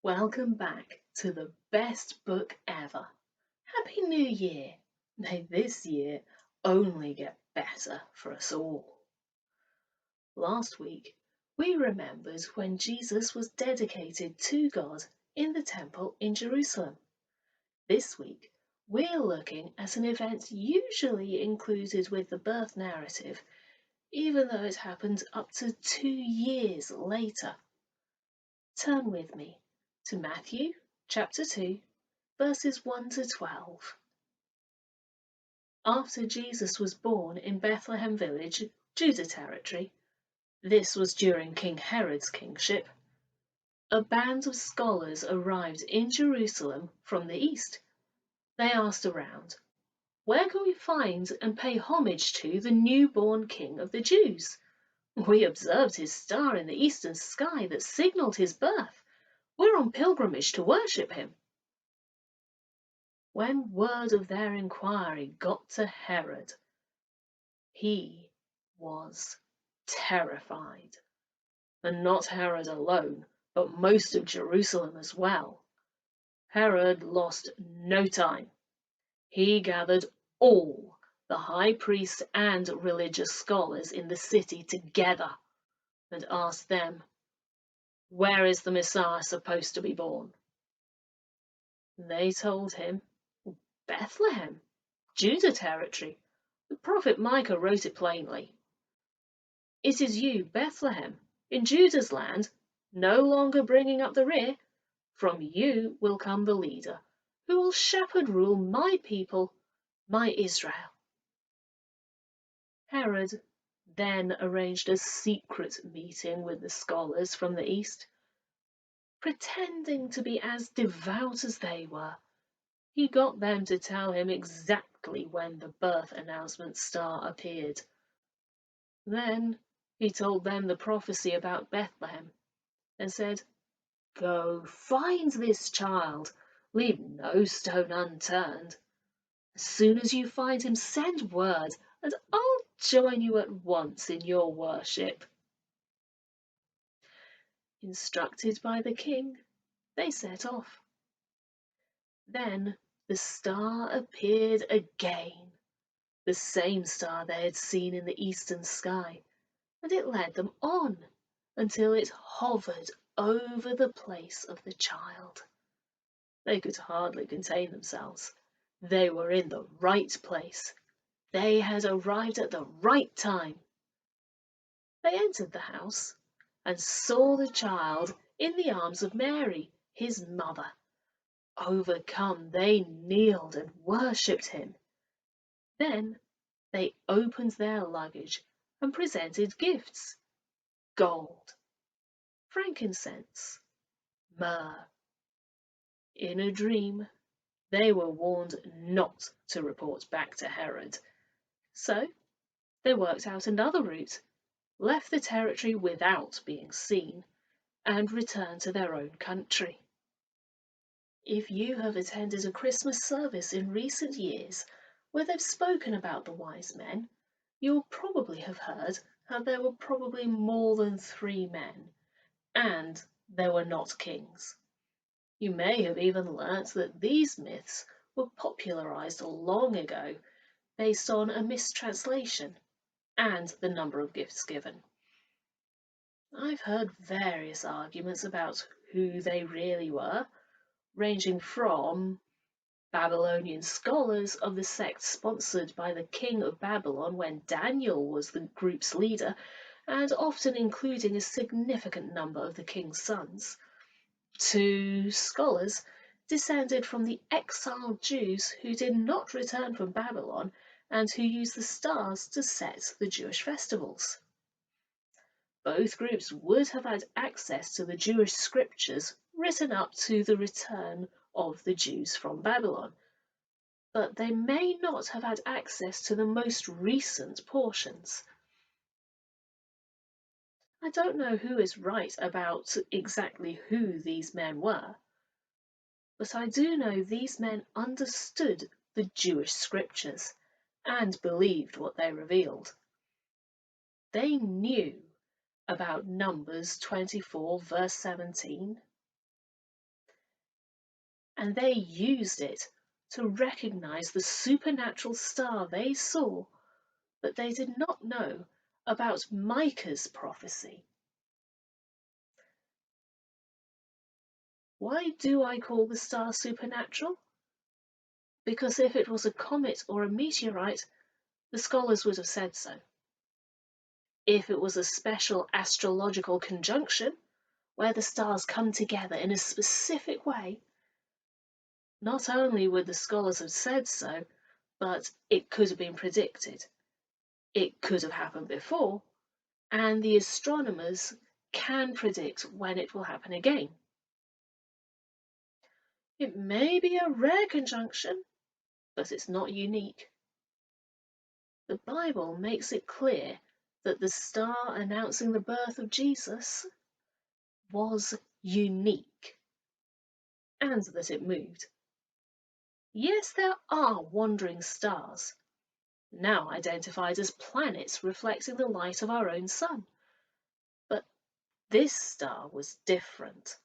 Welcome back to the best book ever. Happy New Year! May this year only get better for us all. Last week, we remembered when Jesus was dedicated to God in the temple in Jerusalem. This week, we're looking at an event usually included with the birth narrative, even though it happened up to 2 years later. Turn with me to Matthew chapter 2, verses 1 to 12. After Jesus was born in Bethlehem village, Judah territory, this was during King Herod's kingship, a band of scholars arrived in Jerusalem from the east. They asked around, "Where can we find and pay homage to the newborn King of the Jews? We observed his star in the eastern sky that signaled his birth. We're on pilgrimage to worship him." When word of their inquiry got to Herod, he was terrified. And not Herod alone, but most of Jerusalem as well. Herod lost no time. He gathered all the high priests and religious scholars in the city together and asked them, "Where is the Messiah supposed to be born?" They told him, "Bethlehem, Judah territory. The prophet Micah wrote it plainly. It is you, Bethlehem, in Judah's land, no longer bringing up the rear. From you will come the leader, who will shepherd rule my people, my Israel." Herod then arranged a secret meeting with the scholars from the east. Pretending to be as devout as they were, he got them to tell him exactly when the birth announcement star appeared. Then he told them the prophecy about Bethlehem and said, "Go find this child, leave no stone unturned. As soon as you find him, send word, and I'll join you at once in your worship." Instructed by the king, they set off. Then the star appeared again, the same star they had seen in the eastern sky, and it led them on until it hovered over the place of the child. They could hardly contain themselves. They were in the right place. They had arrived at the right time. They entered the house and saw the child in the arms of Mary, his mother. Overcome, they kneeled and worshipped him. Then they opened their luggage and presented gifts: gold, frankincense, myrrh. In a dream, they were warned not to report back to Herod. So they worked out another route, left the territory without being seen, and returned to their own country. If you have attended a Christmas service in recent years where they've spoken about the wise men, you'll probably have heard how there were probably more than 3 men, and they were not kings. You may have even learnt that these myths were popularized long ago based on a mistranslation and the number of gifts given. I've heard various arguments about who they really were, ranging from Babylonian scholars of the sect sponsored by the king of Babylon when Daniel was the group's leader, and often including a significant number of the king's sons, to scholars descended from the exiled Jews who did not return from Babylon and who used the stars to set the Jewish festivals. Both groups would have had access to the Jewish scriptures written up to the return of the Jews from Babylon, but they may not have had access to the most recent portions. I don't know who is right about exactly who these men were, but I do know these men understood the Jewish scriptures and believed what they revealed. They knew about Numbers 24 verse 17, and they used it to recognize the supernatural star they saw, but they did not know about Micah's prophecy. Why do I call the star supernatural? Because if it was a comet or a meteorite, the scholars would have said so. If it was a special astrological conjunction, where the stars come together in a specific way, not only would the scholars have said so, but it could have been predicted. It could have happened before, and the astronomers can predict when it will happen again. It may be a rare conjunction, but it's not unique. The Bible makes it clear that the star announcing the birth of Jesus was unique, and that it moved. Yes, there are wandering stars, now identified as planets reflecting the light of our own sun. But this star was different.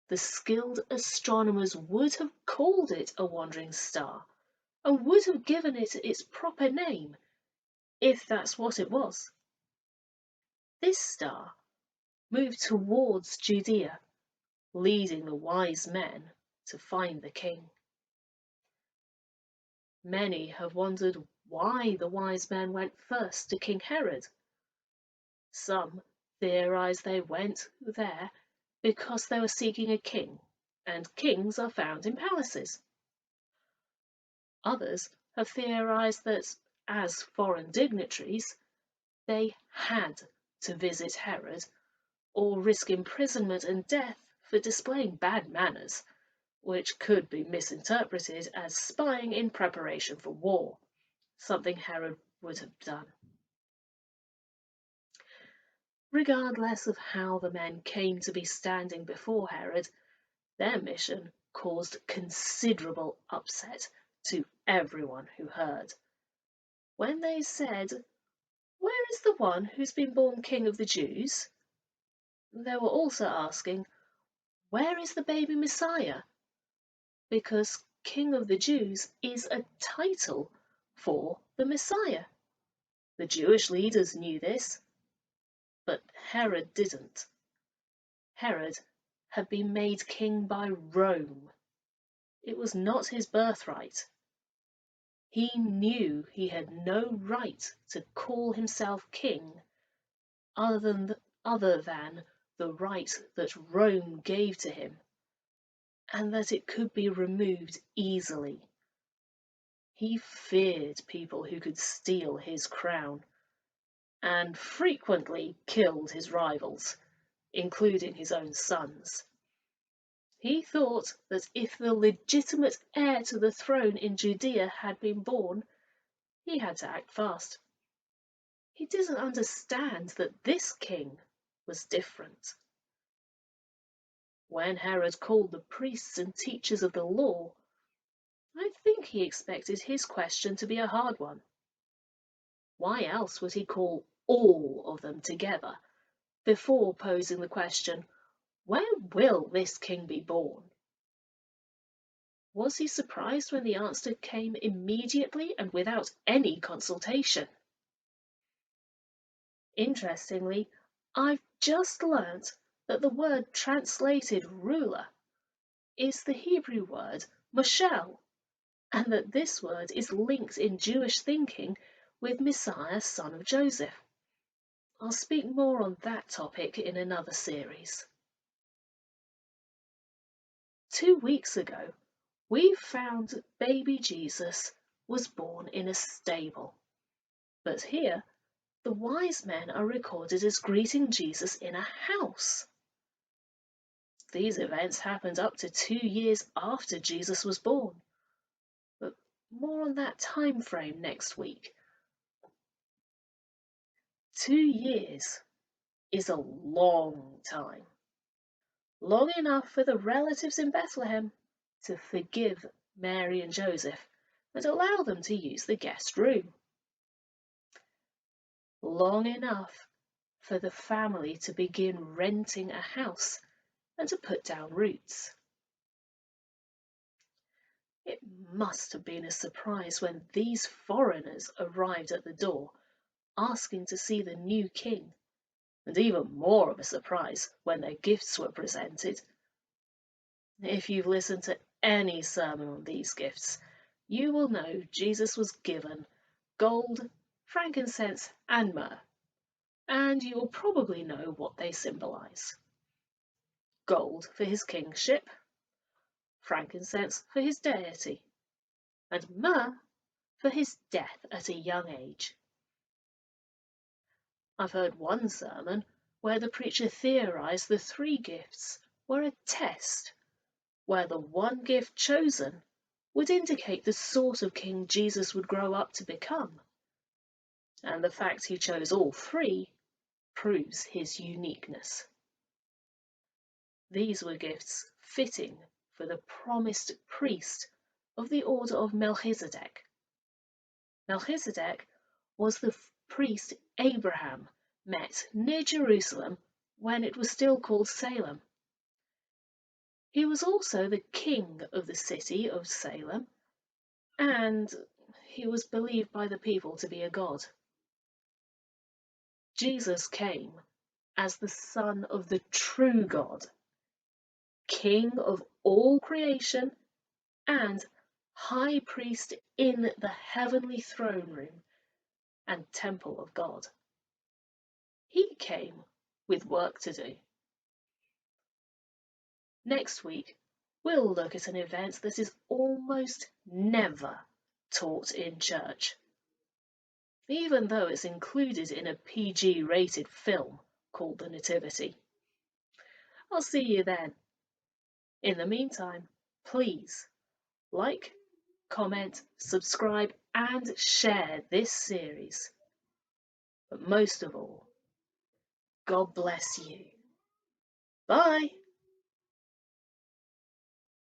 The skilled astronomers would have called it a wandering star, and would have given it its proper name, if that's what it was. This star moved towards Judea, leading the wise men to find the king. Many have wondered why the wise men went first to King Herod. Some theorize they went there because they were seeking a king, and kings are found in palaces. Others have theorized that, as foreign dignitaries, they had to visit Herod or risk imprisonment and death for displaying bad manners, which could be misinterpreted as spying in preparation for war, something Herod would have done. Regardless of how the men came to be standing before Herod, their mission caused considerable upset to everyone who heard. When they said, "Where is the one who's been born King of the Jews?" they were also asking, "Where is the baby Messiah?" Because King of the Jews is a title for the Messiah. The Jewish leaders knew this, but Herod didn't. Herod had been made king by Rome. It was not his birthright. He knew he had no right to call himself king other than the right that Rome gave to him, and that it could be removed easily. He feared people who could steal his crown, and frequently killed his rivals, including his own sons. He thought that if the legitimate heir to the throne in Judea had been born, he had to act fast. He didn't understand that this king was different. When Herod called the priests and teachers of the law, I think he expected his question to be a hard one. Why else would he call all of them together before posing the question, "Where will this king be born?" Was he surprised when the answer came immediately and without any consultation? Interestingly, I've just learnt that the word translated ruler is the Hebrew word moshel, and that this word is linked in Jewish thinking with Messiah, son of Joseph. I'll speak more on that topic in another series. 2 weeks ago, we found baby Jesus was born in a stable. But here, the wise men are recorded as greeting Jesus in a house. These events happened up to 2 years after Jesus was born. But more on that time frame next week. 2 years is a long time. Long enough for the relatives in Bethlehem to forgive Mary and Joseph and allow them to use the guest room. Long enough for the family to begin renting a house and to put down roots. It must have been a surprise when these foreigners arrived at the door, asking to see the new king, and even more of a surprise when their gifts were presented. If you've listened to any sermon on these gifts, you will know Jesus was given gold, frankincense, and myrrh, and you will probably know what they symbolize. Gold for his kingship, frankincense for his deity, and myrrh for his death at a young age. I've heard one sermon where the preacher theorized the three gifts were a test, where the one gift chosen would indicate the sort of king Jesus would grow up to become. And the fact he chose all three proves his uniqueness. These were gifts fitting for the promised priest of the order of Melchizedek. Melchizedek was the priest Abraham met near Jerusalem when it was still called Salem. He was also the king of the city of Salem, and he was believed by the people to be a god. Jesus came as the Son of the true God, King of all creation and High Priest in the heavenly throne room and temple of God. He came with work to do. Next week, we'll look at an event that is almost never taught in church, even though it's included in a PG-rated film called The Nativity. I'll see you then. In the meantime, please like, comment, subscribe, and share this series. But most of all, God bless you. Bye.